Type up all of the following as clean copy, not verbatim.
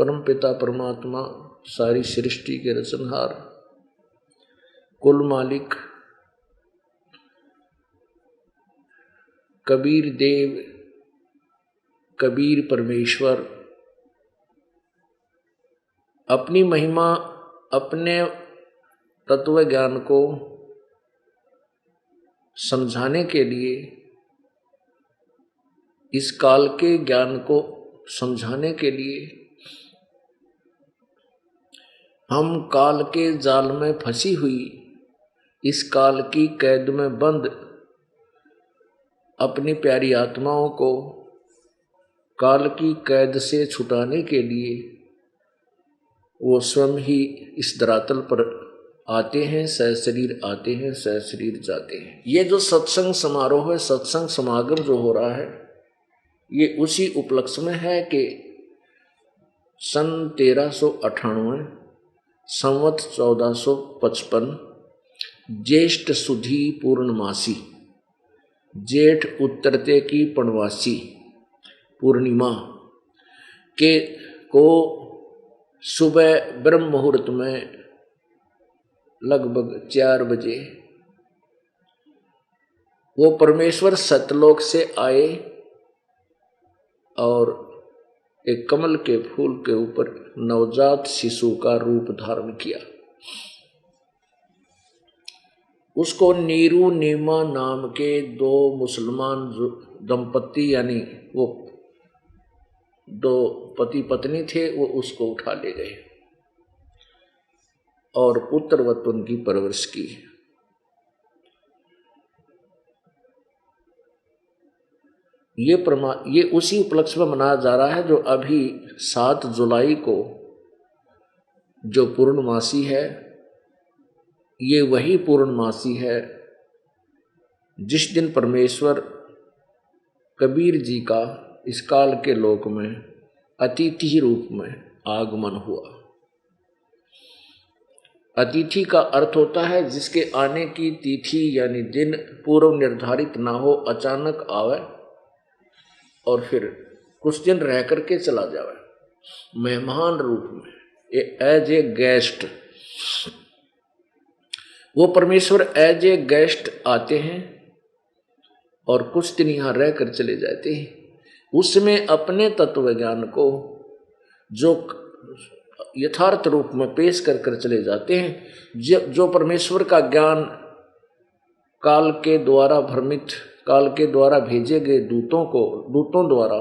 परमपिता परमात्मा, सारी सृष्टि के रचनहार, कुल मालिक, कबीर देव, कबीर परमेश्वर अपनी महिमा, अपने तत्व ज्ञान को समझाने के लिए, इस काल के ज्ञान को समझाने के लिए हम काल के जाल में फंसी हुई, इस काल की कैद में बंद अपनी प्यारी आत्माओं को काल की कैद से छुटाने के लिए वो स्वयं ही इस धरातल पर आते हैं, सहशरीर आते हैं, सहशरीर जाते हैं। ये जो सत्संग समारोह है, सत्संग समागम जो हो रहा है, ये उसी उपलक्ष्य में है कि सन 1398 संवत 1455 ज्येष्ठ सुधी पूर्णमासी, जेठ उतरते की पणवासी पूर्णिमा के को सुबह ब्रह्म मुहूर्त में लगभग 4 बजे वो परमेश्वर सतलोक से आए और एक कमल के फूल के ऊपर नवजात शिशु का रूप धारण किया। उसको नीरू नीमा नाम के 2 मुसलमान दंपत्ति, यानी वो 2 पति पत्नी थे, वो उसको उठा ले गए और पुत्रवत उनकी परवरिश की। ये उसी उपलक्ष्य में मनाया जा रहा है जो अभी 7 जुलाई को जो पूर्णमासी है, ये वही पूर्णमासी है जिस दिन परमेश्वर कबीर जी का इस काल के लोक में अतिथि रूप में आगमन हुआ। अतिथि का अर्थ होता है जिसके आने की तिथि यानी दिन पूर्व निर्धारित ना हो, अचानक आवे और फिर कुछ दिन रह करके चला जावे, मेहमान रूप में, एज ए गेस्ट। वो परमेश्वर एज ए गेस्ट आते हैं और कुछ दिन यहाँ रह कर चले जाते हैं। उसमें अपने तत्व ज्ञान को जो यथार्थ रूप में पेश कर चले जाते हैं। जो परमेश्वर का ज्ञान काल के द्वारा भ्रमित, काल के द्वारा भेजे गए दूतों द्वारा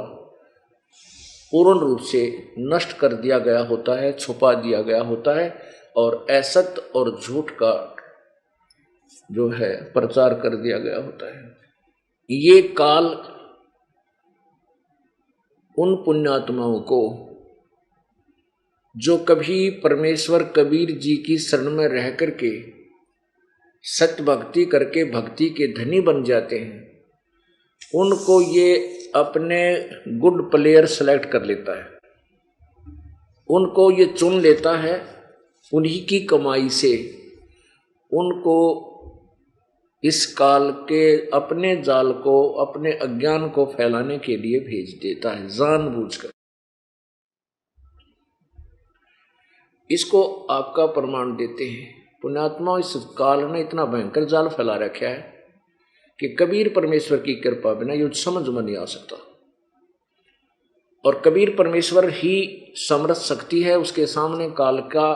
पूर्ण रूप से नष्ट कर दिया गया होता है, छुपा दिया गया होता है और असत्य और झूठ का जो है प्रचार कर दिया गया होता है। ये काल उन पुण्यात्माओं को जो कभी परमेश्वर कबीर जी की शरण में रह करके सत्य भक्ति करके भक्ति के धनी बन जाते हैं, उनको ये अपने गुड प्लेयर सेलेक्ट कर लेता है, उनको ये चुन लेता है, उन्हीं की कमाई से उनको इस काल के अपने जाल को, अपने अज्ञान को फैलाने के लिए भेज देता है जानबूझकर। इसको आपका प्रमाण देते हैं पुण्यात्मा। इस काल ने इतना भयंकर जाल फैला रखा है कि कबीर परमेश्वर की कृपा बिना युद्ध समझ में नहीं आ सकता। और कबीर परमेश्वर ही समर्थ शक्ति है, उसके सामने काल का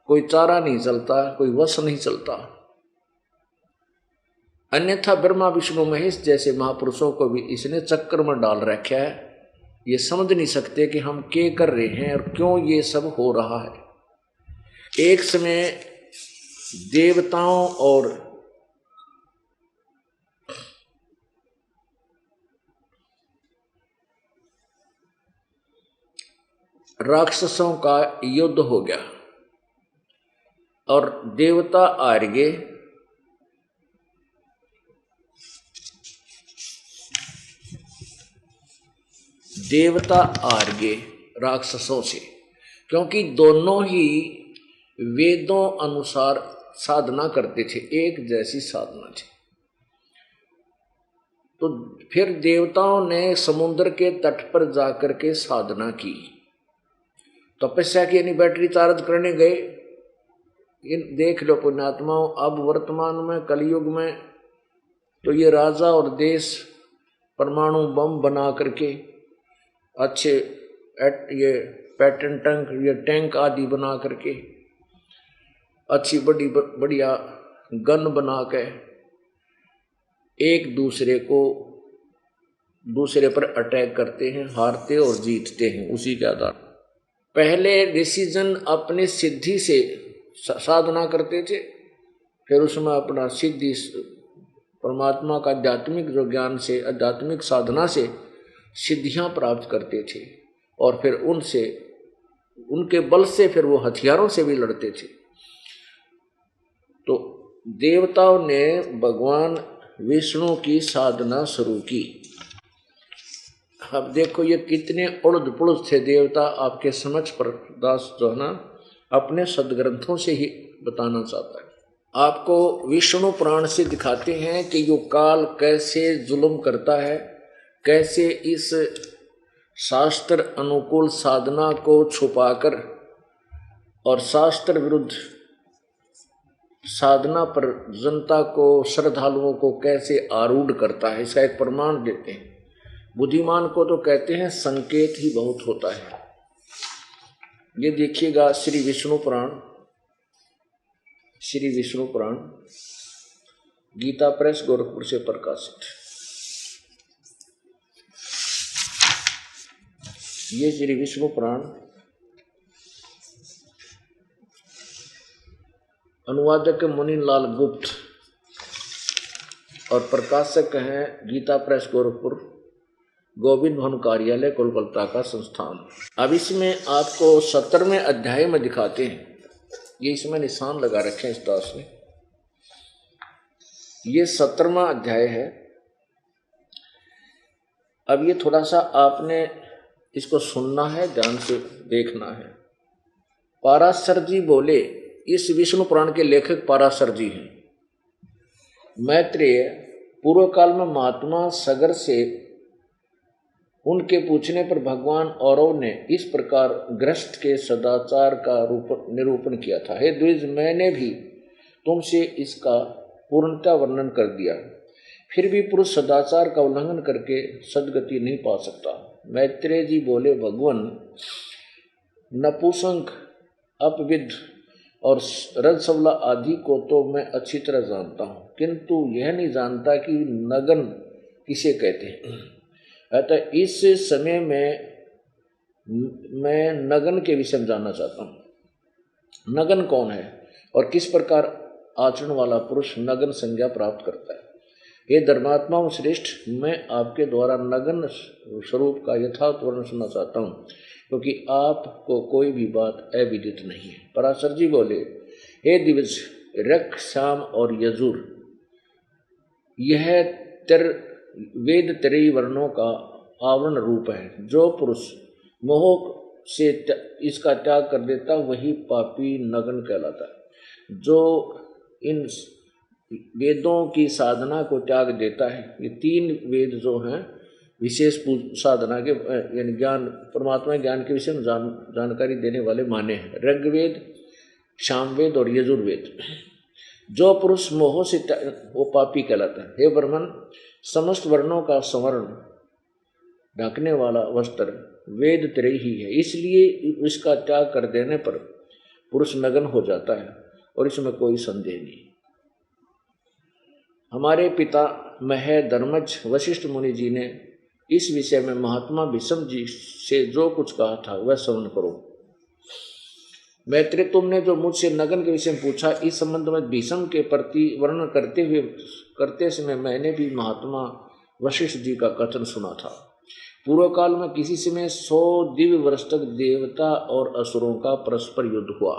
कोई चारा नहीं चलता, कोई वश नहीं चलता। अन्यथा ब्रह्मा विष्णु महेश जैसे महापुरुषों को भी इसने चक्कर में डाल रखा है। ये समझ नहीं सकते कि हम क्या कर रहे हैं और क्यों ये सब हो रहा है। एक समय देवताओं और राक्षसों का युद्ध हो गया और देवता हार गए, देवता हार गए राक्षसों से, क्योंकि दोनों ही वेदों अनुसार साधना करते थे, एक जैसी साधना थी। तो फिर देवताओं ने समुद्र के तट पर जाकर के साधना की, तपस्या की यानी बैटरी चार्ज करने गए। इन देख लो पुण्यात्माओं, अब वर्तमान में कलयुग में तो ये राजा और देश परमाणु बम बना करके अच्छे ये पैटर्न टैंक, ये टैंक आदि बना करके अच्छी बड़ी बढ़िया गन बना के एक दूसरे पर अटैक करते हैं, हारते और जीतते हैं उसी के आधार। पहले डिसीजन अपनी सिद्धि से साधना करते थे, फिर उसमें अपना सिद्धि परमात्मा का आध्यात्मिक जो ज्ञान से, आध्यात्मिक साधना से सिद्धियां प्राप्त करते थे और फिर उनसे, उनके बल से फिर वो हथियारों से भी लड़ते थे। तो देवताओं ने भगवान विष्णु की साधना शुरू की। अब देखो ये कितने उड़द पुड़द थे देवता, आपके समक्ष प्रदास जो है ना अपने सदग्रंथों से ही बताना चाहता है। आपको विष्णु पुराण से दिखाते हैं कि यो काल कैसे जुल्म करता है, कैसे इस शास्त्र अनुकूल साधना को छुपाकर और शास्त्र विरुद्ध साधना पर जनता को, श्रद्धालुओं को कैसे आरूढ़ करता है, इसका एक प्रमाण देते हैं। बुद्धिमान को तो कहते हैं संकेत ही बहुत होता है। ये देखिएगा श्री विष्णु पुराण गीता प्रेस गोरखपुर से प्रकाशित। ये श्री विष्णु पुराण अनुवादक मुनीलाल गुप्त और प्रकाशक हैं गीता प्रेस गोरखपुर, गोविंद भवन कार्यालय कोलकाता का संस्थान। अब इसमें आपको 17वें अध्याय में दिखाते हैं, ये इसमें निशान लगा रखे हैं इस दास ने। ये 17वां अध्याय है। अब ये थोड़ा सा आपने इसको सुनना है, ध्यान से देखना है। पाराशर जी बोले, इस विष्णु पुराण के लेखक पाराशर जी हैं। मैत्रेय पूर्व काल में महात्मा सगर से उनके पूछने पर भगवान औरव ने इस प्रकार गृहस्थ के सदाचार का निरूपण किया था। हे द्विज, मैंने भी तुमसे इसका पूर्णतः वर्णन कर दिया, फिर भी पुरुष सदाचार का उल्लंघन करके सदगति नहीं पा सकता। मैत्रेय जी बोले, भगवान, नपुंसक, अपविद्ध और रजसवला आदि को तो मैं अच्छी तरह जानता हूँ, किंतु यह नहीं जानता कि नगन किसे कहते हैं। अतः इस समय में मैं नगन के विषय में जानना चाहता हूँ। नगन कौन है और किस प्रकार आचरण वाला पुरुष नगन संज्ञा प्राप्त करता है। ये धर्मात्माओं श्रेष्ठ, मैं आपके द्वारा नगन स्वरूप का यथार्थ वर्णन सुनना चाहता हूँ, क्योंकि आपको कोई भी बात अविदित नहीं है। पराशर जी बोले, हे दिवस, रख, श्याम और यजुर, यह वेद त्रयी वर्णों का आवरण रूप है। जो पुरुष मोह से इसका त्याग कर देता वही पापी नगन कहलाता है। जो इन वेदों की साधना को त्याग देता है, ये 3 वेद जो हैं विशेष साधना के यानी ज्ञान, परमात्मा ज्ञान के विषय में जानकारी देने वाले माने हैं, ऋग्वेद, सामवेद और यजुर्वेद। जो पुरुष मोह से वो पापी कहलाता है। हे ब्राह्मण, समस्त वर्णों का संवरण ढकने वाला वस्त्र वेद त्रय ही है, इसलिए इसका त्याग कर देने पर पुरुष नग्न हो जाता है और इसमें कोई संदेह नहीं। हमारे पिता मह धर्मज वशिष्ठ मुनि जी ने इस विषय में महात्मा भीष्म जी से जो कुछ कहा था वह श्रवण करो। मैत्रेय, तुमने जो मुझसे नगन के विषय में पूछा, इस संबंध में भीष्म के प्रति वर्णन करते समय मैंने भी महात्मा वशिष्ठ जी का कथन सुना था। पूर्व काल में किसी समय 100 दिव्य वर्ष तक देवता और असुरों का परस्पर युद्ध हुआ।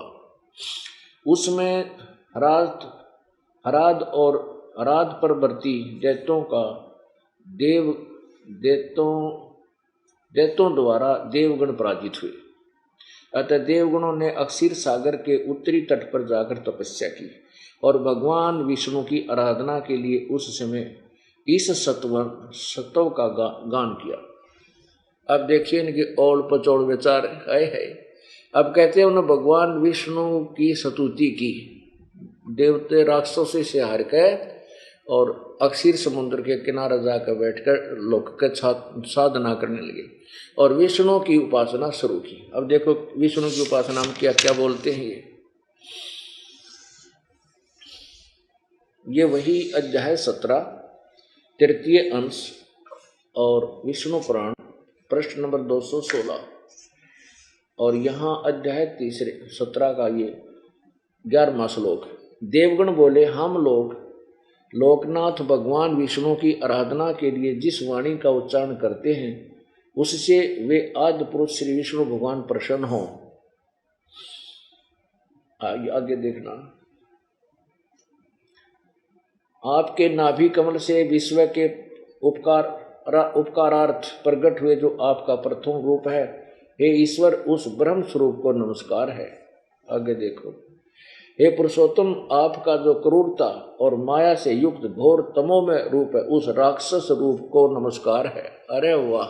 उसमें हराद परवर्ती दैत्यों द्वारा देवगण पराजित हुए। अतः देवगणों ने अक्षीर सागर के उत्तरी तट पर जाकर तपस्या की और भगवान विष्णु की आराधना के लिए उस समय इस सत्व का गान किया। अब देखिए इनकी ओल पचौड़ विचार है। अब कहते हैं उन्होंने भगवान विष्णु की स्तुति की, देवते राक्षसों से हार के और अक्षीर समुद्र के किनारे जाकर बैठकर लोक के साधना करने लगे और विष्णु की उपासना शुरू की। अब देखो विष्णु की उपासना में क्या क्या बोलते हैं ये वही अध्याय 17 तृतीय अंश और विष्णु पुराण पृष्ठ नंबर 216 और यहाँ अध्याय 17 का ये 11वां श्लोक। देवगण बोले, हम लोग लोकनाथ भगवान विष्णु की आराधना के लिए जिस वाणी का उच्चारण करते हैं उससे वे आदि पुरुष श्री विष्णु भगवान प्रसन्न हों। आगे देखना, आपके नाभि कमल से विश्व के उपकारार्थ प्रकट हुए जो आपका प्रथम रूप है, हे ईश्वर उस ब्रह्म स्वरूप को नमस्कार है। आगे देखो, हे पुरुषोत्तम आपका जो क्रूरता और माया से युक्त घोर तमोमय रूप है उस राक्षस रूप को नमस्कार है। अरे वाह,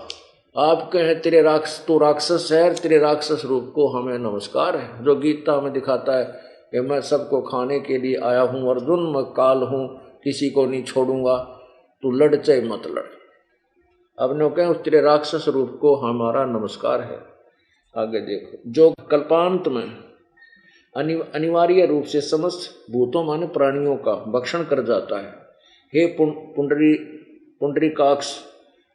आप कहे तेरे तू राक्षस है, तेरे राक्षस रूप को हमें नमस्कार है, जो गीता में दिखाता है कि मैं सबको खाने के लिए आया हूँ, अर्जुन मैं काल हूँ, किसी को नहीं छोड़ूंगा, तू लड़ चाहे मत लड़। अब ने कहे उस तेरे राक्षस रूप को हमारा नमस्कार है। आगे देखो, जो कल्पांत में अनिवार्य रूप से समस्त भूतों माने प्राणियों का भक्षण कर जाता है, हे पुंडरीकाक्ष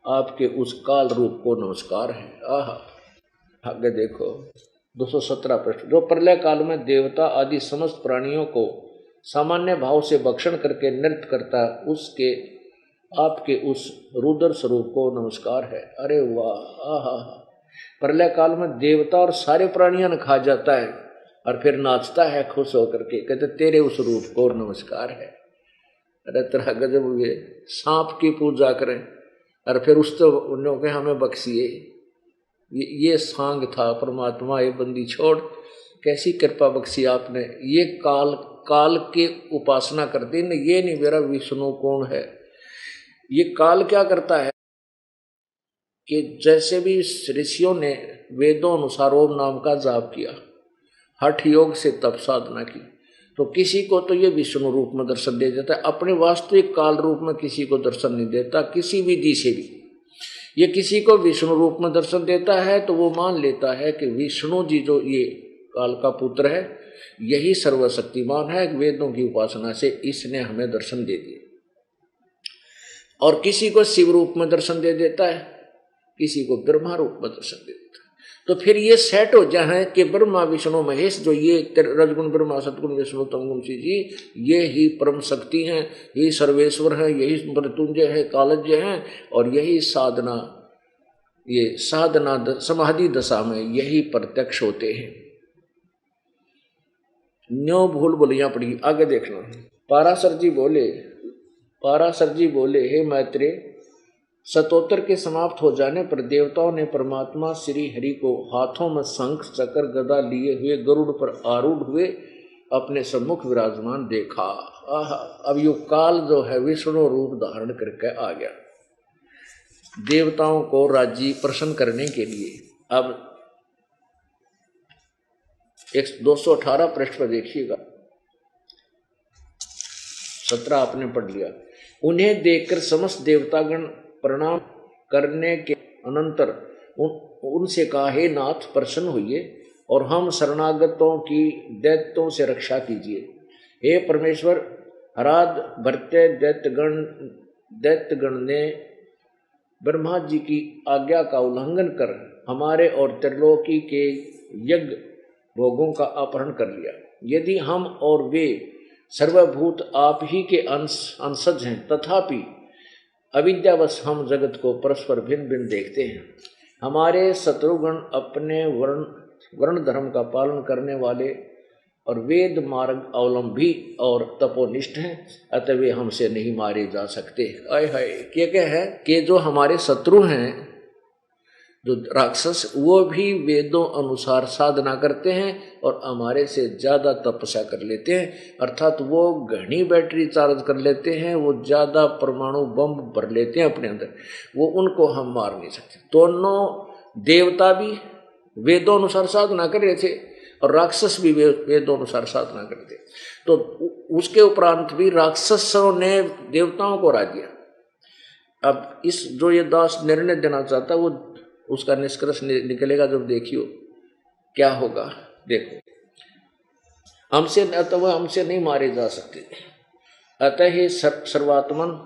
आपके उस काल रूप को नमस्कार है। आगे देखो 217 पृष्ठ, जो प्रलय काल में देवता आदि समस्त प्राणियों को सामान्य भाव से भक्षण करके नृत्य करता है उसके आपके उस रुद्र स्वरूप को नमस्कार है। अरे वाह, प्रलय काल में देवता और सारे प्राणियों ने खा जाता है और फिर नाचता है खुश होकर के, कहते तेरे उस रूप को नमस्कार है। अरे तरह गजब हुए, सांप की पूजा करें और फिर उस तो उन्होंने हमें बख्शिए, ये सांग था परमात्मा, ये बंदी छोड़, कैसी कृपा बख्शी आपने। ये काल के उपासना करते न, ये नहीं मेरा विष्णु कौन है। ये काल क्या करता है कि जैसे भी ऋषियों ने वेदों अनुसार ओम नाम का जाप किया, हठ योग से तप साधना की, तो किसी को तो ये विष्णु रूप में दर्शन दे देता है, अपने वास्तविक काल रूप में किसी को दर्शन नहीं देता किसी विधि से भी। ये किसी को विष्णु रूप में दर्शन देता है तो वो मान लेता है कि विष्णु जी जो ये काल का पुत्र है यही सर्वशक्तिमान है, वेदों की उपासना से इसने हमें दर्शन दे दिए। और किसी को शिव रूप में दर्शन दे देता है, किसी को ब्रह्मा रूप में दर्शन दे देता है। तो फिर ये सेट हो जाए कि ब्रह्मा विष्णु महेश जो ये रजगुण ब्रह्मा सतगुण विष्णु तमगुण जी ये ही परम शक्ति हैं, यही सर्वेश्वर है, यही मृत्युंजय है, कालज्ञ है, और यही साधना, ये साधना समाधि दशा में यही प्रत्यक्ष होते हैं। न्यो भूल बोलियां पड़ी। आगे देखना, पाराशर जी बोले हे मैत्रेय, शतोत्तर के समाप्त हो जाने पर देवताओं ने परमात्मा श्री हरि को हाथों में शंख चक्र गदा लिए हुए गरुड़ पर आरूढ़ हुए अपने सम्मुख विराजमान देखा। अब यो काल जो है विष्णु रूप धारण करके आ गया देवताओं को राजी प्रसन्न करने के लिए। अब 218 पृष्ठ पर देखिएगा, 17 आपने पढ़ लिया। उन्हें देखकर समस्त देवतागण प्रणाम करने के अनंतर उनसे कहा, हे नाथ प्रसन्न होइए और हम शरणागतों की दैत्यों से रक्षा कीजिए। हे परमेश्वर, हराद भरते दैत्यगण ने ब्रह्मा जी की आज्ञा का उल्लंघन कर हमारे और त्रिलोकी के यज्ञ भोगों का अपहरण कर लिया। यदि हम और वे सर्वभूत आप ही के अंशज हैं, तथापि अविद्यावश हम जगत को परस्पर भिन्न भिन्न देखते हैं। हमारे शत्रुगण अपने वर्ण धर्म का पालन करने वाले और वेद मार्ग अवलंबी और तपोनिष्ठ हैं, अतः वे हमसे नहीं मारे जा सकते। आय हाय, क्या है कि जो हमारे शत्रु हैं, जो राक्षस, वो भी वेदों अनुसार साधना करते हैं और हमारे से ज़्यादा तपस्या कर लेते हैं, अर्थात वो घनी बैटरी चार्ज कर लेते हैं, वो ज़्यादा परमाणु बम भर लेते हैं अपने अंदर, वो उनको हम मार नहीं सकते। दोनों देवता भी वेदों अनुसार साधना कर रहे थे और राक्षस भी वेदों अनुसार साधना करते। तो उसके उपरांत भी राक्षसों ने देवताओं को हरा दिया। अब इस जो ये दास निर्णय देना चाहता वो उसका निष्कर्ष निकलेगा जब देखियो क्या होगा। देखो, हमसे अथवा हमसे नहीं मारे जा सकते, अतः ही सर्वात्मन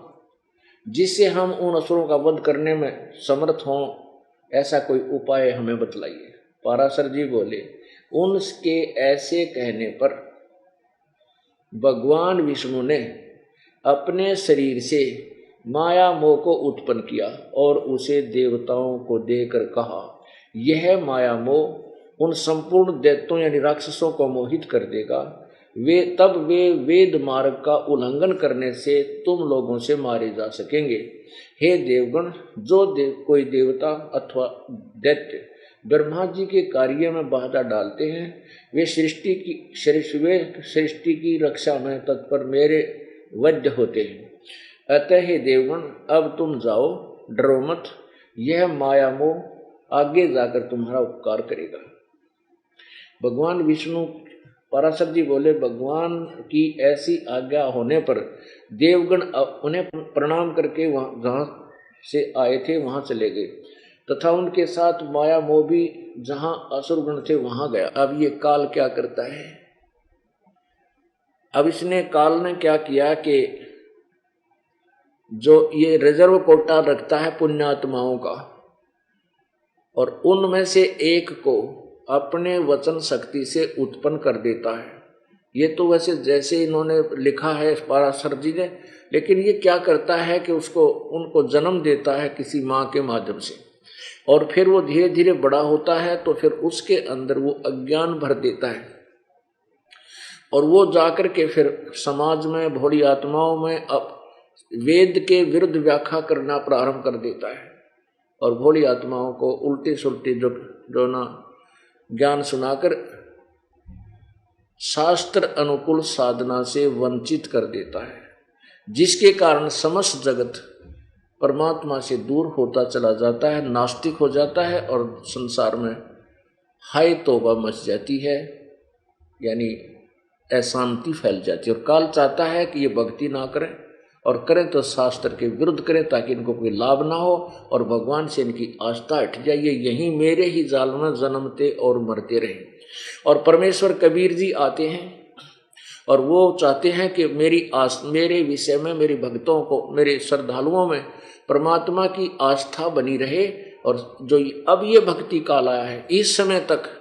जिससे हम उन असुरों का वध करने में समर्थ हों, ऐसा कोई उपाय हमें बतलाइए। पाराशर जी बोले, उनके ऐसे कहने पर भगवान विष्णु ने अपने शरीर से माया मोह को उत्पन्न किया और उसे देवताओं को देकर कहा, यह माया मोह उन संपूर्ण दैत्यों यानी राक्षसों को मोहित कर देगा। वे वेद मार्ग का उल्लंघन करने से तुम लोगों से मारे जा सकेंगे। हे देवगण, जो कोई देवता अथवा दैत्य ब्रह्मा जी के कार्य में बाधा डालते हैं, वे सृष्टि की रक्षा में तत्पर मेरे वध्य होते हैं। अतः हे देवगण, अब तुम जाओ, डरो मत, यह माया मोह आगे जाकर तुम्हारा उपकार करेगा। भगवान विष्णु, पराशर जी बोले, भगवान की ऐसी आज्ञा होने पर देवगण उन्हें प्रणाम करके जहाँ से आए थे वहां चले गए तथा उनके साथ माया मोह भी जहां असुरगण थे वहां गया। अब ये काल क्या करता है? अब इसने काल ने क्या किया कि जो ये रिजर्व कोटा रखता है पुण्यात्माओं का, और उनमें से एक को अपने वचन शक्ति से उत्पन्न कर देता है। ये तो वैसे जैसे इन्होंने लिखा है पराशर जी ने, लेकिन ये क्या करता है कि उनको जन्म देता है किसी माँ के माध्यम से, और फिर वो धीरे धीरे बड़ा होता है तो फिर उसके अंदर वो अज्ञान भर देता है और वो जाकर के फिर समाज में भोली आत्माओं में अब वेद के विरुद्ध व्याख्या करना प्रारंभ कर देता है और भोली आत्माओं को उल्टी सुल्टी जो ना ज्ञान सुनाकर शास्त्र अनुकूल साधना से वंचित कर देता है, जिसके कारण समस्त जगत परमात्मा से दूर होता चला जाता है, नास्तिक हो जाता है और संसार में हाय तौबा मच जाती है, यानी अशांति फैल जाती है। और काल चाहता है कि ये भक्ति ना करें और करें तो शास्त्र के विरुद्ध करें ताकि इनको कोई लाभ ना हो और भगवान से इनकी आस्था हट जाए, यहीं मेरे ही जाल में जन्मते और मरते रहें। और परमेश्वर कबीर जी आते हैं और वो चाहते हैं कि मेरे विषय में, मेरे भक्तों को, मेरे श्रद्धालुओं में परमात्मा की आस्था बनी रहे और जो अब ये भक्ति काल आया है इस समय तक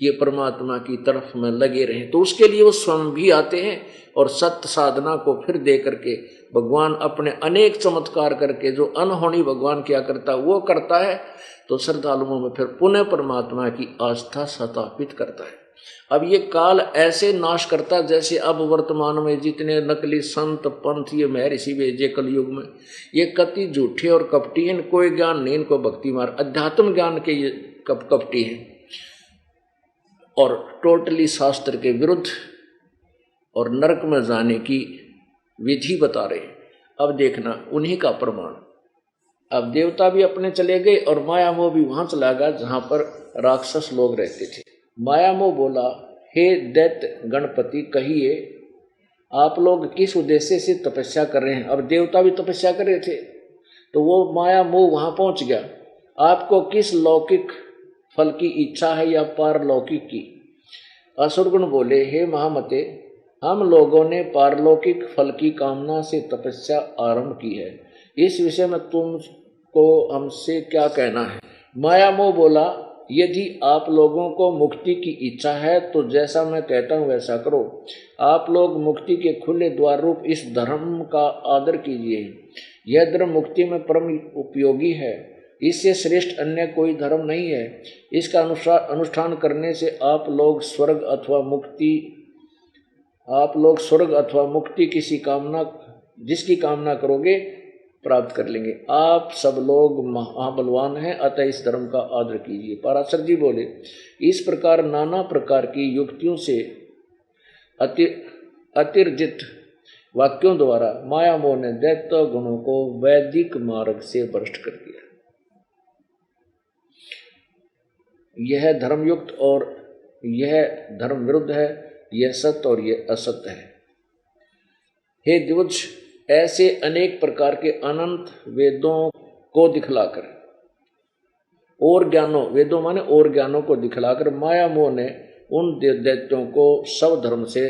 ये परमात्मा की तरफ में लगे रहे। तो उसके लिए वो स्वयं भी आते हैं और सत्य साधना को फिर दे करके भगवान अपने अनेक चमत्कार करके जो अनहोनी भगवान क्या करता है वो करता है, तो श्रद्धालुओं में फिर पुनः परमात्मा की आस्था स्थापित करता है। अब ये काल ऐसे नाश करता जैसे अब वर्तमान में जितने नकली संत पंथ ये महर्षि भेजे कलयुग में, ये कति झूठे और कपटी हैं, कोई ज्ञान नहीं इनको, भक्ति मार अध्यात्म ज्ञान के ये कपटी हैं और टोटली शास्त्र के विरुद्ध और नरक में जाने की विधि बता रहे। अब देखना उन्हीं का प्रमाण। अब देवता भी अपने चले गए और माया मोह भी वहां चला गया जहां पर राक्षस लोग रहते थे। माया मोह बोला, हे दैत्य गणपति, कहिए आप लोग किस उद्देश्य से तपस्या कर रहे हैं? अब देवता भी तपस्या कर रहे थे तो वो माया मोह वहां पहुंच गया। आपको किस लौकिक फल की इच्छा है या पारलौकिक की? असुरगण बोले, हे महामते, हम लोगों ने पारलौकिक फल की कामना से तपस्या आरंभ की है, इस विषय में तुमको हमसे क्या कहना है? माया मोह बोला, यदि आप लोगों को मुक्ति की इच्छा है तो जैसा मैं कहता हूँ वैसा करो। आप लोग मुक्ति के खुले द्वार रूप इस धर्म का आदर कीजिए। यह धर्म मुक्ति में परम उपयोगी है, इससे श्रेष्ठ अन्य कोई धर्म नहीं है। इसका अनुष्ठान करने से आप लोग स्वर्ग अथवा मुक्ति जिसकी कामना करोगे प्राप्त कर लेंगे। आप सब लोग महाबलवान हैं, अतः इस धर्म का आदर कीजिए। पराशर जी बोले, इस प्रकार नाना प्रकार की युक्तियों से अतिरजित वाक्यों द्वारा माया मोह ने दैत्य गुणों को वैदिक मार्ग से भ्रष्ट कर दिया। यह धर्मयुक्त और यह धर्म विरुद्ध है, यह सत्य और यह असत्य है। हे द्विज, ऐसे अनेक प्रकार के अनंत वेदों को दिखलाकर और ज्ञानों, वेदों माने और ज्ञानों को दिखलाकर माया मोह ने उन दैत्यों को सब धर्म से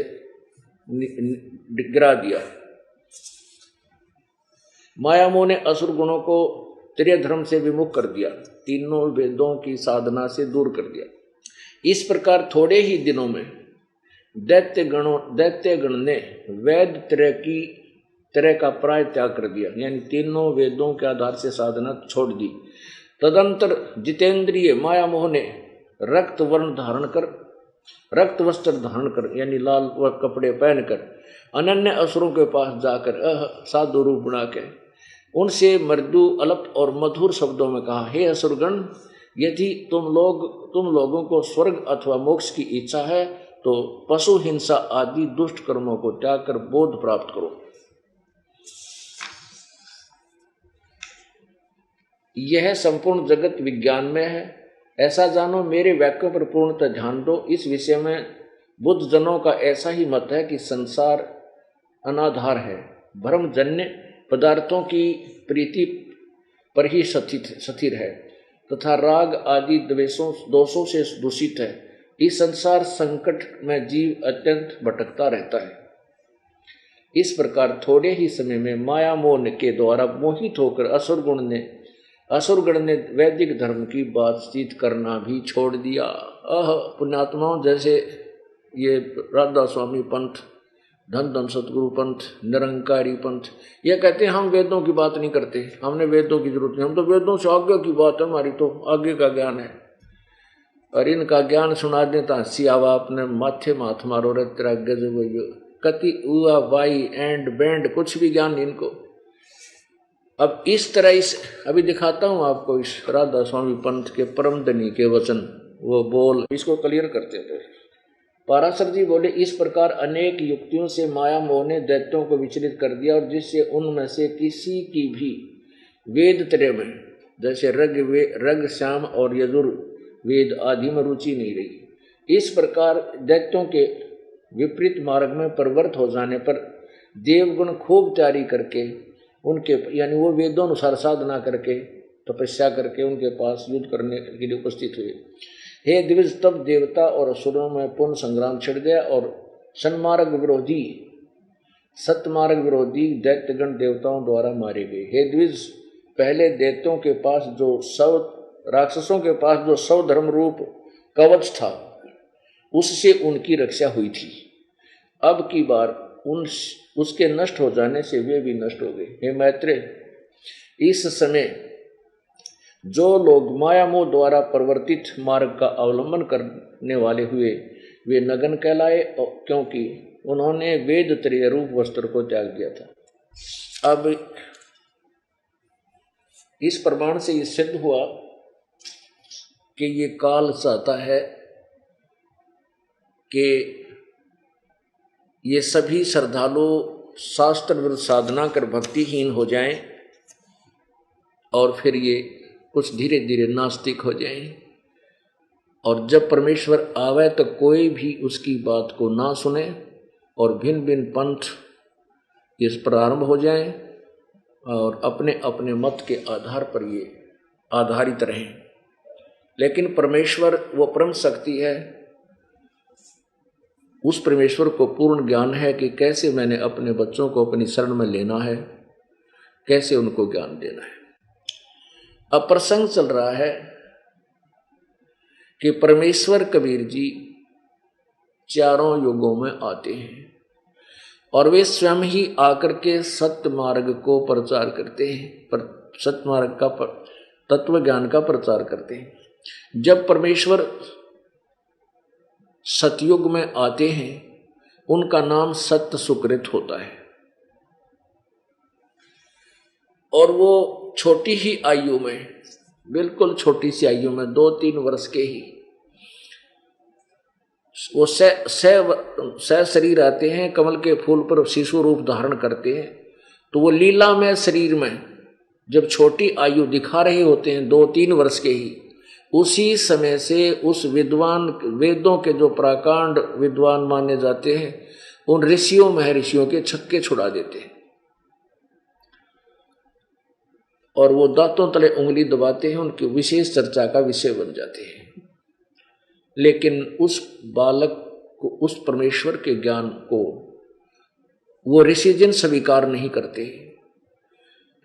गिरा दिया। माया मोह ने असुर गुणों को त्रिय धर्म से विमुख कर दिया, तीनों वेदों की साधना से दूर कर दिया। इस प्रकार थोड़े ही दिनों में दैत्य गण ने वेद तरह का प्राय त्याग कर दिया, यानी तीनों वेदों के आधार से साधना छोड़ दी। तदंतर जितेंद्रिय माया मोह ने रक्त वस्त्र धारण कर यानी लाल कपड़े पहनकर अनन्य असुरों के पास जाकर साधु रूप बना के उनसे मृदु अल्प और मधुर शब्दों में कहा, हे असुरगण, यदि तुम लोगों को स्वर्ग अथवा मोक्ष की इच्छा है तो पशु हिंसा आदि दुष्ट कर्मों को त्याग कर बोध प्राप्त करो। यह संपूर्ण जगत विज्ञान में है, ऐसा जानो। मेरे वाक्यों पर पूर्णतः ध्यान दो। इस विषय में बुद्ध जनों का ऐसा ही मत है कि संसार अनाधार है, भ्रमजन्य पदार्थों की प्रीति पर ही स्थिर है तथा राग आदि दोषों से दूषित है। इस संसार संकट में जीव अत्यंत भटकता रहता है। इस प्रकार थोड़े ही समय में माया मोह के द्वारा मोहित होकर असुरगण ने वैदिक धर्म की बातचीत करना भी छोड़ दिया। पुण्यात्माओं, जैसे ये राधा स्वामी पंथ, धन सतगुरु पंथ, निरंकारी पंथ, ये कहते हैं हम वेदों की बात नहीं करते, हमने वेदों की जरूरत नहीं, हम तो वेदों से आगे की बात है, हमारी तो आगे का ज्ञान है। और इनका ज्ञान सुना दें तो हंसी आवा अपने माथे माथ मारो रे तेरा गजब कति उआ वाई एंड बैंड, कुछ भी ज्ञान इनको। अब इस तरह अभी दिखाता हूं आपको इस राधा स्वामी पंथ के परम धनी के वचन, वो बोल इसको क्लियर करते थे। पाराशर जी बोले, इस प्रकार अनेक युक्तियों से माया मोह ने दैत्यों को विचलित कर दिया और जिससे उनमें से किसी की भी वेद त्रय में, जैसे रग श्याम और यजुर वेद आदि में रुचि नहीं रही। इस प्रकार दैत्यों के विपरीत मार्ग में प्रवृत्त हो जाने पर देवगुण खूब तैयारी करके उनके, यानी वो वेदोनुसार साधना करके तपस्या करके उनके पास युद्ध करने के लिए उपस्थित हुए। हे द्विज, तब देवता और असुरों में पूर्ण संग्राम छिड़ गया और सतमार्ग विरोधी दैत्यगण देवताओं द्वारा मारे गए। हे द्विज, पहले दैत्यों के पास राक्षसों के पास जो सव धर्म रूप कवच था उससे उनकी रक्षा हुई थी। अब की बार उसके नष्ट हो जाने से वे भी नष्ट हो गए। हे मैत्रेय, इस समय जो लोग माया मोह द्वारा प्रवर्तित मार्ग का अवलंबन करने वाले हुए वे नगन कहलाए, क्योंकि उन्होंने वेद त्रय रूप वस्त्र को त्याग दिया था। अब इस प्रमाण से ये सिद्ध हुआ कि ये काल चाहता है कि ये सभी श्रद्धालु शास्त्र विरुद्ध साधना कर भक्तिहीन हो जाएं और फिर ये कुछ धीरे धीरे नास्तिक हो जाएं, और जब परमेश्वर आवे तो कोई भी उसकी बात को ना सुने और भिन्न भिन्न पंथ इस प्रारंभ हो जाएं और अपने अपने मत के आधार पर ये आधारित रहें। लेकिन परमेश्वर वो परम शक्ति है, उस परमेश्वर को पूर्ण ज्ञान है कि कैसे मैंने अपने बच्चों को अपनी शरण में लेना है, कैसे उनको ज्ञान देना है। अब प्रसंग चल रहा है कि परमेश्वर कबीर जी चारों युगों में आते हैं और वे स्वयं ही आकर के सत्य मार्ग को प्रचार करते हैं, पर सत्य मार्ग का तत्व ज्ञान का प्रचार करते हैं। जब परमेश्वर सतयुग में आते हैं उनका नाम सत्य सुकृत होता है, और वो छोटी ही आयु में, बिल्कुल छोटी सी आयु में 2-3 वर्ष के ही वो शरीर आते हैं, कमल के फूल पर शिशु रूप धारण करते हैं। तो वो लीला में शरीर में जब छोटी आयु दिखा रहे होते हैं 2-3 वर्ष के ही, उसी समय से उस विद्वान, वेदों के जो प्राकांड विद्वान माने जाते हैं, उन ऋषियों महर्षियों के छक्के छुड़ा देते हैं और वो दांतों तले उंगली दबाते हैं, उनकी विशेष चर्चा का विषय बन जाते हैं। लेकिन उस बालक को, उस परमेश्वर के ज्ञान को वो ऋषिजन स्वीकार नहीं करते।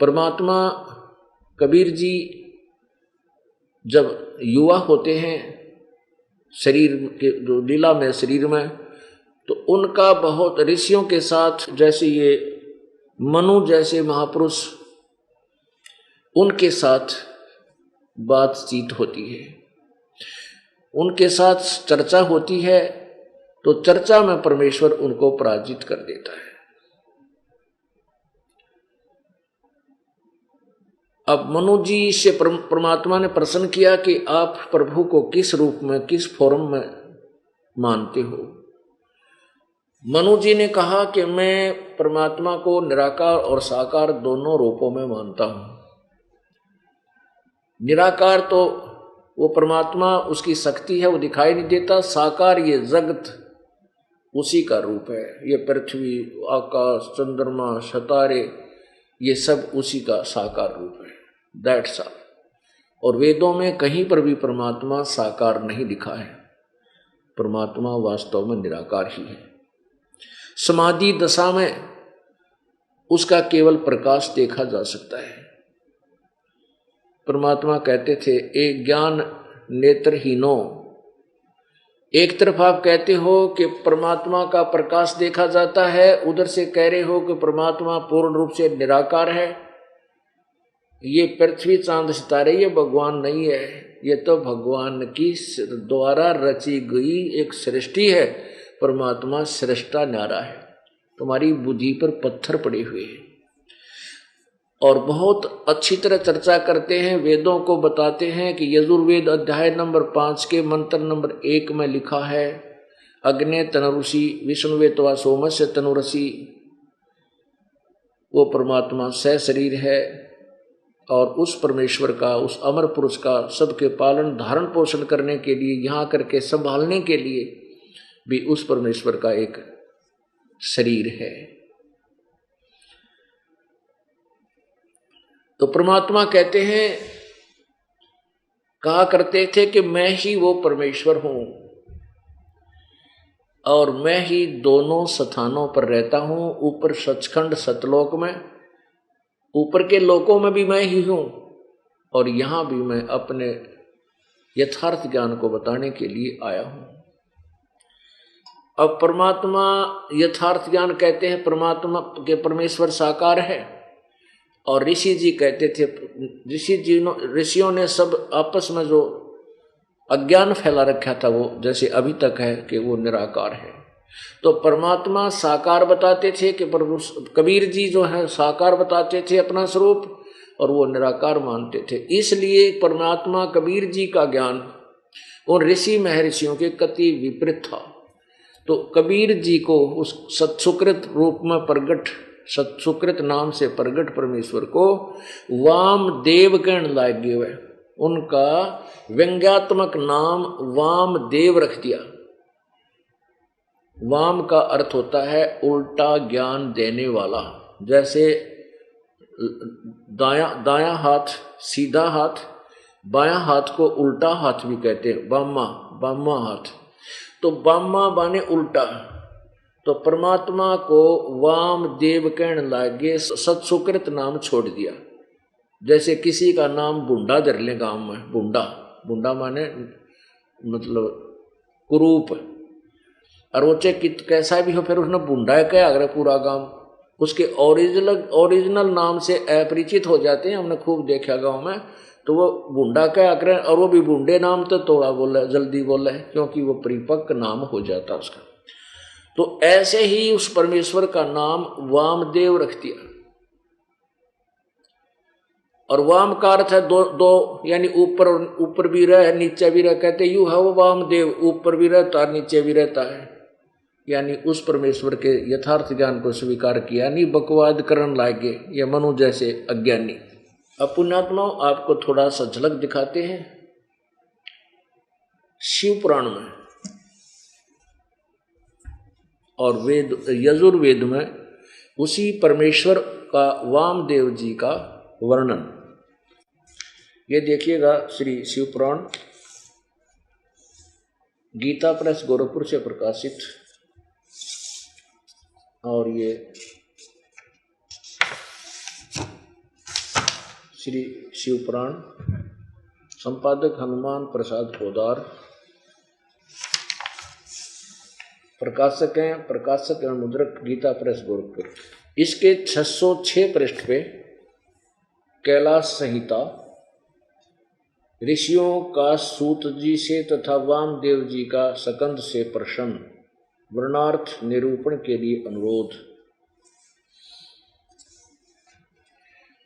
परमात्मा कबीर जी जब युवा होते हैं शरीर के जो लीला में शरीर में, तो उनका बहुत ऋषियों के साथ, जैसे ये मनु जैसे महापुरुष, उनके साथ बातचीत होती है, उनके साथ चर्चा होती है, तो चर्चा में परमेश्वर उनको पराजित कर देता है। अब मनु जी से परमात्मा ने प्रश्न किया कि आप प्रभु को किस रूप में, किस फॉर्म में मानते हो। मनु जी ने कहा कि मैं परमात्मा को निराकार और साकार दोनों रूपों में मानता हूं। निराकार तो वो परमात्मा, उसकी शक्ति है, वो दिखाई नहीं देता। साकार ये जगत उसी का रूप है, ये पृथ्वी, आकाश, चंद्रमा, सितारे, ये सब उसी का साकार रूप है। That's all. और वेदों में कहीं पर भी परमात्मा साकार नहीं लिखा है, परमात्मा वास्तव में निराकार ही है। समाधि दशा में उसका केवल प्रकाश देखा जा सकता है। परमात्मा कहते थे, एक ज्ञान नेत्रहीनो, एक तरफ आप कहते हो कि परमात्मा का प्रकाश देखा जाता है, उधर से कह रहे हो कि परमात्मा पूर्ण रूप से निराकार है। ये पृथ्वी चांद सितारे ये भगवान नहीं है, ये तो भगवान की द्वारा रची गई एक सृष्टि है। परमात्मा सृष्टा न्यारा है, तुम्हारी बुद्धि पर पत्थर पड़े हुए हैं। और बहुत अच्छी तरह चर्चा करते हैं, वेदों को बताते हैं कि यजुर्वेद अध्याय नंबर 5 के मंत्र नंबर 1 में लिखा है, अग्ने तनुषि विष्णुवे त्वा सोमस्य तनुरसि। वो परमात्मा सह शरीर है और उस परमेश्वर का, उस अमर पुरुष का सबके पालन धारण पोषण करने के लिए, यहाँ करके संभालने के लिए भी उस परमेश्वर का एक शरीर है। तो परमात्मा कहते हैं, कहा करते थे कि मैं ही वो परमेश्वर हूं और मैं ही दोनों स्थानों पर रहता हूं, ऊपर सचखंड सतलोक में, ऊपर के लोकों में भी मैं ही हूं और यहां भी मैं अपने यथार्थ ज्ञान को बताने के लिए आया हूं। अब परमात्मा यथार्थ ज्ञान कहते हैं, परमात्मा के परमेश्वर साकार है। और ऋषि जी कहते थे, ऋषियों ने सब आपस में जो अज्ञान फैला रखा था वो जैसे अभी तक है कि वो निराकार है। तो परमात्मा साकार बताते थे कि कबीर जी जो है साकार बताते थे अपना स्वरूप, और वो निराकार मानते थे। इसलिए परमात्मा कबीर जी का ज्ञान उन ऋषि महर्षियों के कति विपरीत था। तो कबीर जी को उस सत्सुकृत रूप में प्रगट, सत्सुकृत नाम से प्रगट परमेश्वर को वामदेव कहने लगे हुए, उनका व्यंग्यात्मक नाम वामदेव रख दिया। वाम का अर्थ होता है उल्टा ज्ञान देने वाला। जैसे दायां हाथ सीधा हाथ, बायां हाथ को उल्टा हाथ भी कहते हैं, बामा हाथ। तो बामा बाने उल्टा। तो परमात्मा को वामदेव कहने लगे, सत्सुकृत नाम छोड़ दिया। जैसे किसी का नाम बुंडा धर ले गांव में, बुंडा माने मतलब कुरूप, और वो चाहे कैसा भी हो, फिर उसने बुंडा क्या अगर पूरा गांव उसके ओरिजिनल नाम से अपरिचित हो जाते हैं। हमने खूब देखा गांव में, तो वो बुंडा क्या करें, और वो भी बुंडे नाम तो थोड़ा बोले, जल्दी बोले, क्योंकि वो परिपक्व नाम हो जाता उसका। तो ऐसे ही उस परमेश्वर का नाम वामदेव रख दिया। और वाम का अर्थ है दो, यानी ऊपर भी रह नीचे भी रह, कहते यू है वो वामदेव, ऊपर भी रहता है नीचे भी रहता है। यानी उस परमेश्वर के यथार्थ ज्ञान को स्वीकार किया नहीं, बकवाद करने लागे ये मनु जैसे अज्ञानी। अब पुण्यात्माओं, आपको थोड़ा सा झलक दिखाते हैं शिव पुराण में और वेद यजुर्वेद में उसी परमेश्वर का वामदेव जी का वर्णन। ये देखिएगा श्री शिव पुराण, गीता प्रेस गोरखपुर से प्रकाशित, और ये श्री शिव पुराण, संपादक हनुमान प्रसाद पोदार, प्रकाशक हैं मुद्रक गीता प्रेस गोरखपुर। इसके 606 पृष्ठ पे कैलाश संहिता, ऋषियों का सूत जी से तथा वामदेव जी का सकंद से प्रश्न, वर्णार्थ निरूपण के लिए अनुरोध।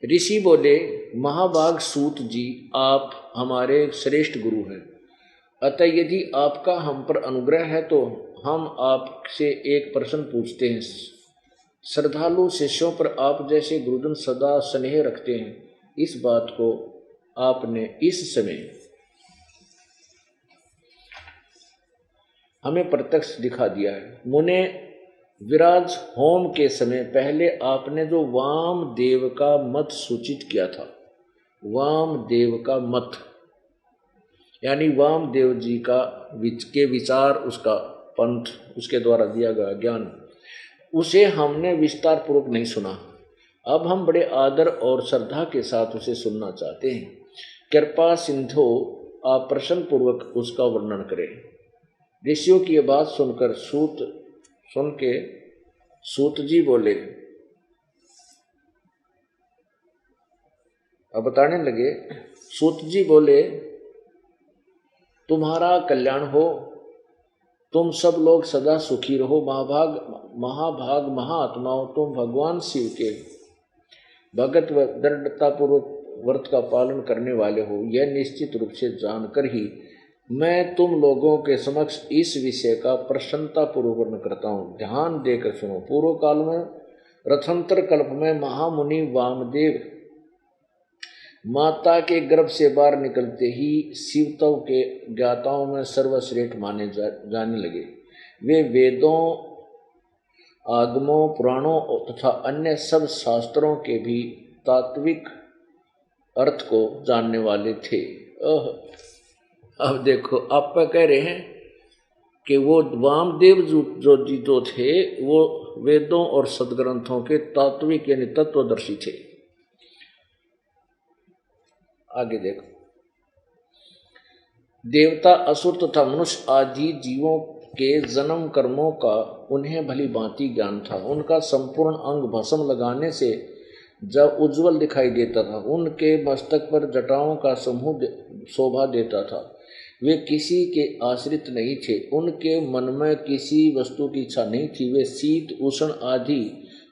ऋषि बोले, महाभाग सूत जी, आप हमारे श्रेष्ठ गुरु हैं, अतः यदि आपका हम पर अनुग्रह है तो हम आपसे एक प्रश्न पूछते हैं। श्रद्धालु शिष्यों पर आप जैसे गुरुजन सदा स्नेह रखते हैं, इस बात को आपने इस समय हमें प्रत्यक्ष दिखा दिया है। मुने विराज होम के समय पहले आपने जो वामदेव का मत सूचित किया था, वामदेव का मत यानी वामदेव जी का के विचार, उसका पंथ, उसके द्वारा दिया गया ज्ञान, उसे हमने विस्तार पूर्वक नहीं सुना। अब हम बड़े आदर और श्रद्धा के साथ उसे सुनना चाहते हैं। कृपा सिंधु, आप प्रश्न पूर्वक उसका वर्णन करें। ऋषियों की यह बात सुनकर सूत जी बोले, अब बताने लगे। सूत जी बोले, तुम्हारा कल्याण हो, तुम सब लोग सदा सुखी रहो। महाभाग महात्माओं, तुम भगवान शिव के भगत व दृढ़तापूर्वक व्रत का पालन करने वाले हो, यह निश्चित रूप से जानकर ही मैं तुम लोगों के समक्ष इस विषय का प्रसन्नता पूर्वक वर्णन करता हूँ। ध्यान देकर सुनो। पूर्व काल में रथंतर कल्प में महामुनि वामदेव माता के गर्भ से बाहर निकलते ही शिवतव के ज्ञाताओं में सर्वश्रेष्ठ माने जाने लगे। वे वेदों, आगमों, पुराणों तथा अन्य सब शास्त्रों के भी तात्विक अर्थ को जानने वाले थे। अब देखो, आप कह रहे हैं कि वो वामदेव जो थे वो वेदों और सदग्रंथों के तात्विक यानी तत्वदर्शी थे। आगे देखो, देवता, असुर तथा मनुष्य आदि जीवों के जन्म कर्मों का उन्हें भली भांति ज्ञान था। उनका संपूर्ण अंग भस्म लगाने से जब उज्जवल दिखाई देता था, उनके मस्तक पर जटाओं का समूह शोभा देता था। वे किसी के आश्रित नहीं थे, उनके मन में किसी वस्तु की इच्छा नहीं थी। वे शीत उष्ण आदि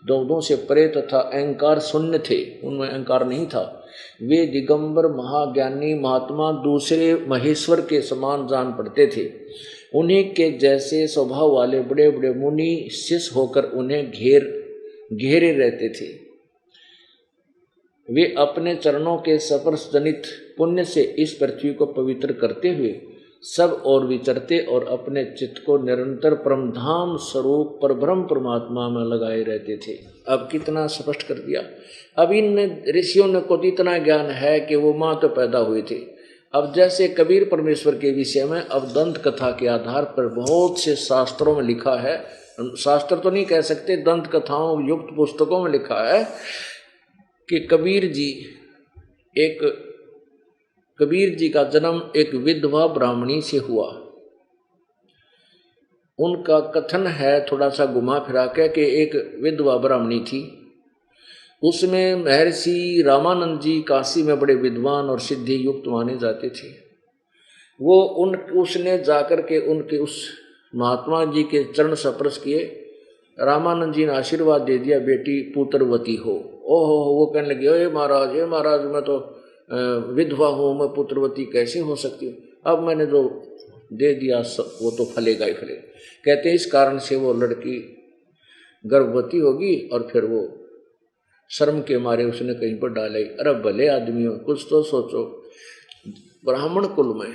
द्वंद्वों से परे तथा अहंकार शून्य थे, उनमें अहंकार नहीं था। वे दिगंबर महाज्ञानी महात्मा दूसरे महेश्वर के समान जान पड़ते थे। उन्हीं के जैसे स्वभाव वाले बड़े बड़े मुनि शिष्य होकर उन्हें घेरे रहते थे। वे अपने चरणों के स्पर्श जनित पुण्य से इस पृथ्वी को पवित्र करते हुए सब और विचरते और अपने चित्त को निरंतर परमधाम स्वरूप परब्रह्म परमात्मा में लगाए रहते थे। अब कितना स्पष्ट कर दिया। अब इन ऋषियों ने को इतना ज्ञान है कि वो माँ तो पैदा हुए थे। अब जैसे कबीर परमेश्वर के विषय में अब दंत कथा के आधार पर बहुत से शास्त्रों में लिखा है, शास्त्र तो नहीं कह सकते, दंत कथाओं युक्त पुस्तकों में लिखा है कि कबीर जी का जन्म एक विधवा ब्राह्मणी से हुआ। उनका कथन है थोड़ा सा घुमा फिरा के कि एक विधवा ब्राह्मणी थी, उसमें महर्षि रामानंद जी काशी में बड़े विद्वान और सिद्धि युक्त माने जाते थे। उसने जाकर के उनके उस महात्मा जी के चरण स्पर्श किए। रामानंद जी ने आशीर्वाद दे दिया, बेटी पुत्रवती हो। ओहो, वो कहने लगे, हे महाराज मैं तो विधवा हूँ, मैं पुत्रवती कैसे हो सकती हूँ? अब मैंने जो दे दिया सब वो तो फलेगा ही फलेगा। कहते हैं इस कारण से वो लड़की गर्भवती होगी और फिर वो शर्म के मारे उसने कहीं पर डाला ही। अरे भले आदमी हो, कुछ तो सोचो। ब्राह्मण कुल में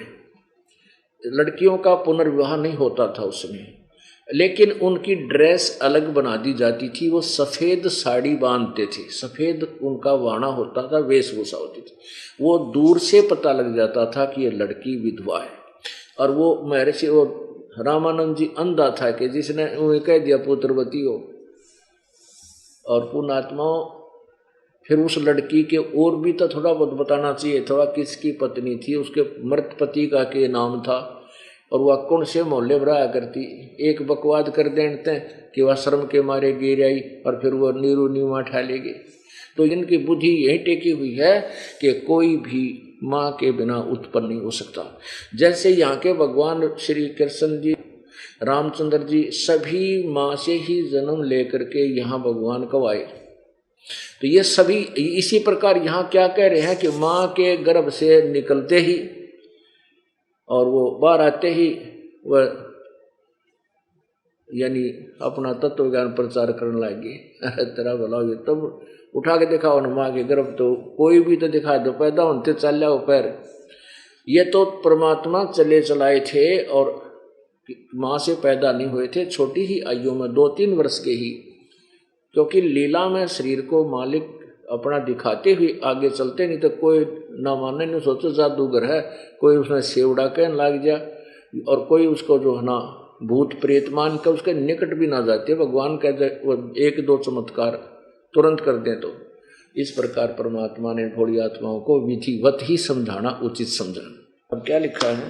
लड़कियों का पुनर्विवाह नहीं होता था उसमें, लेकिन उनकी ड्रेस अलग बना दी जाती थी। वो सफ़ेद साड़ी बांधते थे, सफ़ेद उनका वाणा होता था, वेशभूषा होती थी। वो दूर से पता लग जाता था कि ये लड़की विधवा है। और वो महर्षि वो रामानंद जी अंधा था कि जिसने उन्हें कह दिया पुत्रवती हो। और पुण्यात्माओं, फिर उस लड़की के और भी तो थोड़ा बहुत बताना चाहिए था, किसकी पत्नी थी, उसके मृत पति का के नाम था, और वह कौन से मोहल्ले में रहा करती। एक बकवाद कर देते हैं कि वह शर्म के मारे गिर आई और फिर वह नीरू नीवा ठा लेगी। तो इनकी बुद्धि यही टेकी हुई है कि कोई भी माँ के बिना उत्पन्न नहीं हो सकता। जैसे यहाँ के भगवान श्री कृष्ण जी, रामचंद्र जी सभी माँ से ही जन्म लेकर के यहाँ भगवान कब आए। तो ये सभी इसी प्रकार यहाँ क्या कह रहे हैं कि माँ के गर्भ से निकलते ही और वो बाहर आते ही वह यानी अपना तत्व ज्ञान प्रचार करने लगे। तेरा भला हो, तब उठा के दिखाओ ना माँ के गर्भ, तो कोई भी तो दिखा दो, पैदा होते चल जाओ पैर। ये तो परमात्मा चले चलाए थे और माँ से पैदा नहीं हुए थे, छोटी ही आयु में 2-3 वर्ष के ही, क्योंकि लीला में शरीर को मालिक अपना दिखाते हुए आगे चलते, नहीं तो कोई ना माने नहीं सोचो जादूगर है, कोई उसमें सेवड़ा कहने लग जा और कोई उसको जो है ना भूत प्रेत मान कर उसके निकट भी ना जाते। भगवान कहते वो 1-2 चमत्कार तुरंत कर दें। तो इस प्रकार परमात्मा ने थोड़ी आत्माओं को विधिवत ही समझाना उचित समझा। अब क्या लिखा है,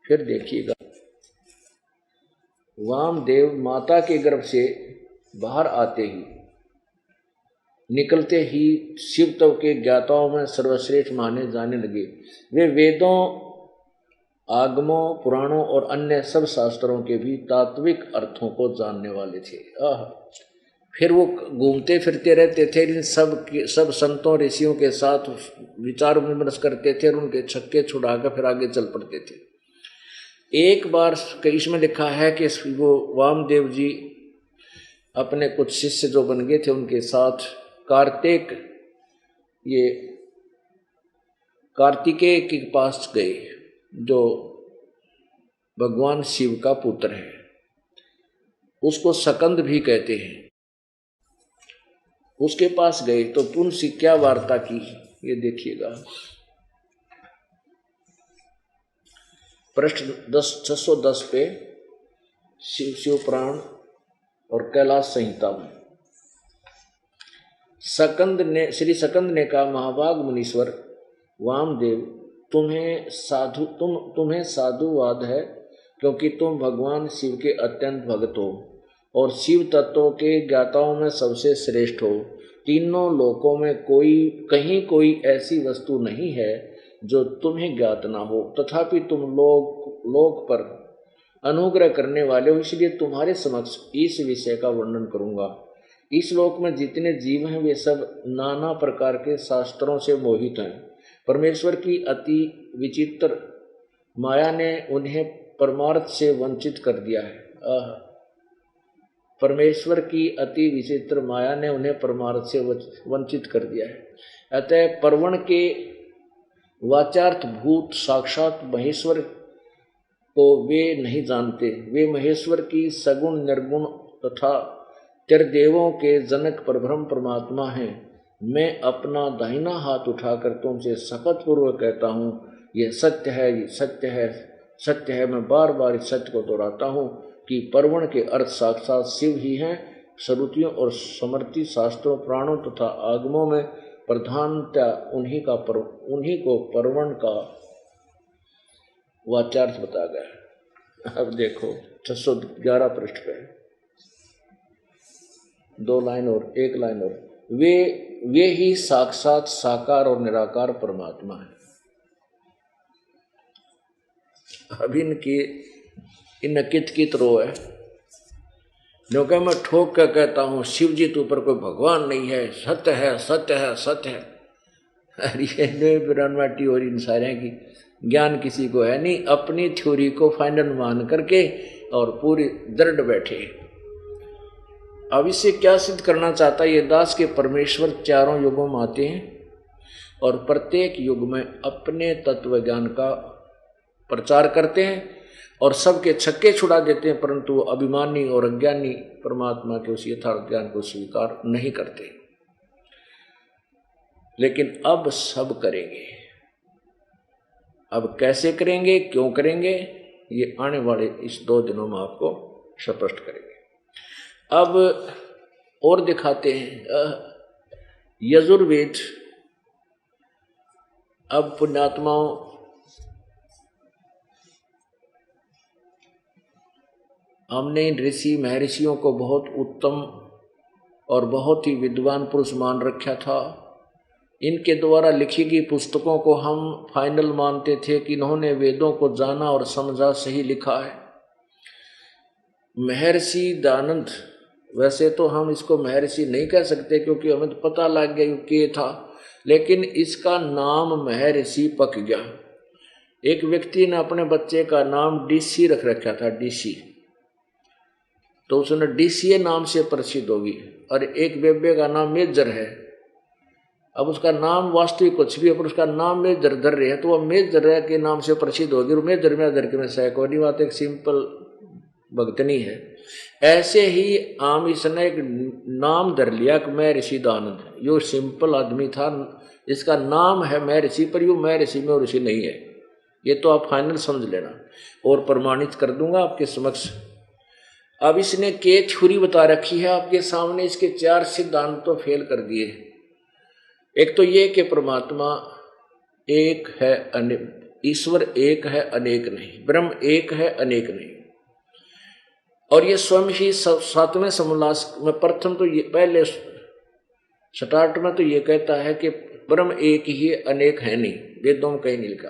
फिर देखिएगा। वामदेव माता के गर्भ से बाहर आते ही निकलते ही शिवत्व के ज्ञाताओं में सर्वश्रेष्ठ माने जाने लगे। वे वेदों, आगमों, पुराणों और अन्य सब शास्त्रों के भी तात्विक अर्थों को जानने वाले थे। फिर वो घूमते फिरते रहते थे, इन सब संतों ऋषियों के साथ विचार विमर्श करते थे और उनके छक्के छुड़ाकर फिर आगे चल पड़ते थे। एक बार इसमें लिखा है कि वो वामदेव जी अपने कुछ शिष्य जो बन गए थे उनके साथ कार्तिकेय के पास गए, जो भगवान शिव का पुत्र है, उसको सकंद भी कहते हैं। उसके पास गए तो उनसे क्या वार्ता की, ये देखिएगा। पृष्ठ 610 पे शिव पुराण और कैलाश संहिता में श्री सकंद ने कहा, महाभाग मुनीश्वर वामदेव, तुम्हें साधुवाद है, क्योंकि तुम भगवान शिव के अत्यंत भक्त हो और शिव तत्वों के ज्ञाताओं में सबसे श्रेष्ठ हो। तीनों लोकों में कहीं कोई ऐसी वस्तु नहीं है जो तुम्हें ज्ञात ना हो, तथापि तुम लोक पर अनुग्रह करने वाले हो, इसलिए तुम्हारे समक्ष इस विषय का वर्णन करूंगा। इस लोक में जितने जीव हैं वे सब नाना प्रकार के शास्त्रों से मोहित हैं। परमेश्वर की अति विचित्र माया ने उन्हें परमार्थ से वंचित कर दिया है। परमेश्वर की अति विचित्र माया ने उन्हें परमार्थ से वंचित कर दिया है। अतः पर्वण के वाचार्थ भूत साक्षात महेश्वर को वे नहीं जानते। वे महेश्वर की सगुण निर्गुण तथा त्रिदेवों के जनक परब्रह्म परमात्मा हैं। मैं अपना दाहिना हाथ उठाकर तुमसे शपथ पूर्वक कहता हूँ, यह सत्य है, ये सत्य है, सत्य है। मैं बार बार इस सत्य को दोहराता हूँ कि पर्वण के अर्थ साक्षात शिव ही हैं। श्रुतियों और स्मृति शास्त्रों, प्राणों तथा आगमों में प्रधानता उन्हीं को पर्वण का वाचार्थ बताया गया। अब देखो 611 पृष्ठ पे 2 लाइन और 1 लाइन और, वे ही साक्षात साकार और निराकार परमात्मा है। अब इन कित रो है, क्योंकि मैं ठोक कर कहता हूँ शिव जी तो ऊपर कोई भगवान नहीं है, सत्य है, सत्य है, सत्य है। अरे बिरानवाटी और इन सारे की ज्ञान किसी को है नहीं, अपनी थ्योरी को फाइनल मान करके और पूरी दृढ़ बैठे। अब इससे क्या सिद्ध करना चाहता है ये दास के परमेश्वर चारों युगों में आते हैं और प्रत्येक युग में अपने तत्व ज्ञान का प्रचार करते हैं और सबके छक्के छुड़ा देते हैं, परंतु वो अभिमानी और अज्ञानी परमात्मा के उस यथार्थ ज्ञान को स्वीकार नहीं करते। लेकिन अब सब करेंगे। अब कैसे करेंगे, क्यों करेंगे, ये आने वाले इस 2 दिनों में आपको स्पष्ट करेंगे। अब और दिखाते हैं यजुर्वेद। अब पुण्यात्माओं, हमने इन ऋषि महर्षियों को बहुत उत्तम और बहुत ही विद्वान पुरुष मान रखा था। इनके द्वारा लिखी गई पुस्तकों को हम फाइनल मानते थे कि इन्होंने वेदों को जाना और समझा, सही लिखा है। महर्षि दयानंद, वैसे तो हम इसको महर्षि नहीं कह सकते क्योंकि हमें तो पता लग गया कि था, लेकिन इसका नाम महर्षि पक गया। एक व्यक्ति ने अपने बच्चे का नाम डीसी रख रखा था, डीसी, तो उसने डीसीए नाम से प्रसिद्ध होगी। और एक बेबे का नाम मेजर है। अब उसका नाम वास्तविक कुछ भी है पर उसका नाम मेजर धर रहे हैं, तो वह मेजर के नाम से प्रसिद्ध होगी। और मेजर में धर के में सैकोनी बात, एक सिंपल भक्तनी है। ऐसे ही आम इसने एक नाम धर लिया कि मैं ऋषि दयानंद। यो सिंपल आदमी था, इसका नाम है मैं ऋषि, पर यू मैं ऋषि में और ऋषि नहीं है। ये तो आप फाइनल समझ लेना और प्रमाणित कर दूंगा आपके समक्ष। अब इसने के थ्योरी बता रखी है आपके सामने। इसके 4 सिद्धांत तो फेल कर दिए। एक तो ये कि परमात्मा एक है, ईश्वर एक है, अनेक नहीं। ब्रह्म एक है, अनेक नहीं। और ये स्वयं ही 7वें समोल्लास में प्रथम तो ये पहले स्टार्ट में तो ये कहता है कि ब्रह्म एक ही है, अनेक है नहीं, वेदों में कहीं नहीं लिखा।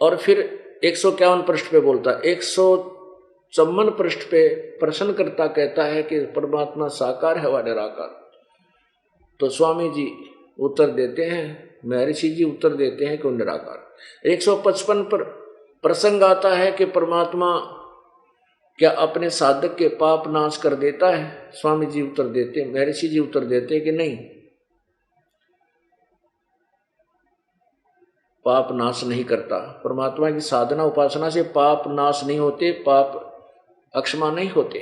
और फिर 151 पृष्ठ पे बोलता है, 154 पृष्ठ पे प्रश्नकर्ता कहता है कि परमात्मा साकार है व निराकार। तो स्वामी जी उत्तर देते हैं, महर्षि जी उत्तर देते हैं कि वो निराकार। 155 पर प्रसंग आता है कि परमात्मा क्या अपने साधक के पाप नाश कर देता है? स्वामी जी उत्तर देते हैं, महर्षि जी उत्तर देते हैं कि नहीं, पाप नाश नहीं करता। परमात्मा की साधना उपासना से पाप नाश नहीं होते, पाप अक्षमा नहीं होते।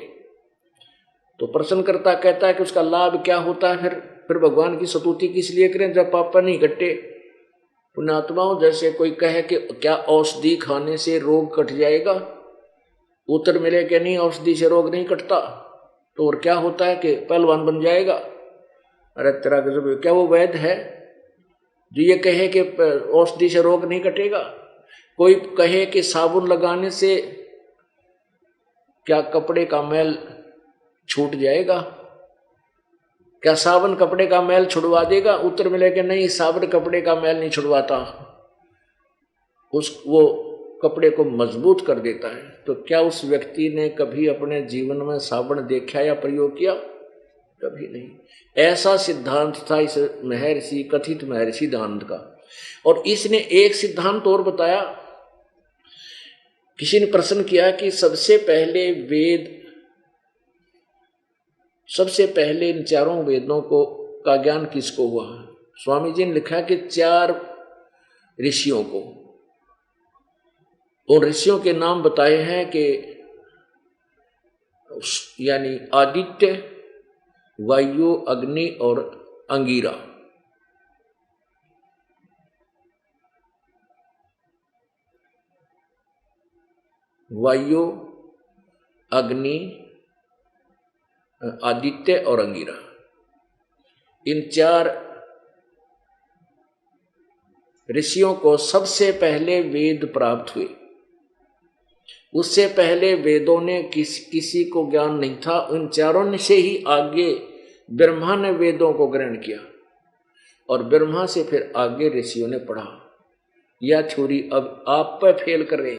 तो प्रश्नकर्ता कहता है कि उसका लाभ क्या होता है? फिर भगवान की स्तुति किस लिए करें जब पाप नहीं कटे? पुण्यात्माओं, जैसे कोई कहे कि क्या औषधि खाने से रोग कट जाएगा? उत्तर मिले कि नहीं, औषधि से रोग नहीं कटता। तो और क्या होता है कि पहलवान बन जाएगा? अरे तेरा गजब, क्या वो वैद्य है जो ये कहे कि औषधि से रोग नहीं कटेगा? कोई कहे कि साबुन लगाने से क्या कपड़े का मैल छूट जाएगा? क्या साबुन कपड़े का मैल छुड़वा देगा? उत्तर मिले कि नहीं, साबुन कपड़े का मैल नहीं छुड़वाता, वो कपड़े को मजबूत कर देता है। तो क्या उस व्यक्ति ने कभी अपने जीवन में साबुन देखा या प्रयोग किया? कभी नहीं। ऐसा सिद्धांत था इस महर्षि, कथित महर्षि दयानंद का। और इसने एक सिद्धांत और बताया। किसी ने प्रश्न किया कि सबसे पहले इन 4 वेदों को का ज्ञान किसको हुआ? स्वामी जी ने लिखा कि 4 ऋषियों को। उन ऋषियों के नाम बताए हैं कि यानी आदित्य, वायु, अग्नि और अंगिरा। वायु, अग्नि, आदित्य और अंगिरा, इन 4 ऋषियों को सबसे पहले वेद प्राप्त हुए। उससे पहले वेदों ने किसी को ज्ञान नहीं था। उन 4 से ही आगे ब्रह्मा ने वेदों को ग्रहण किया और ब्रह्मा से फिर आगे ऋषियों ने पढ़ा। यह थ्योरी अब आप पर फेल कर रहे हैं।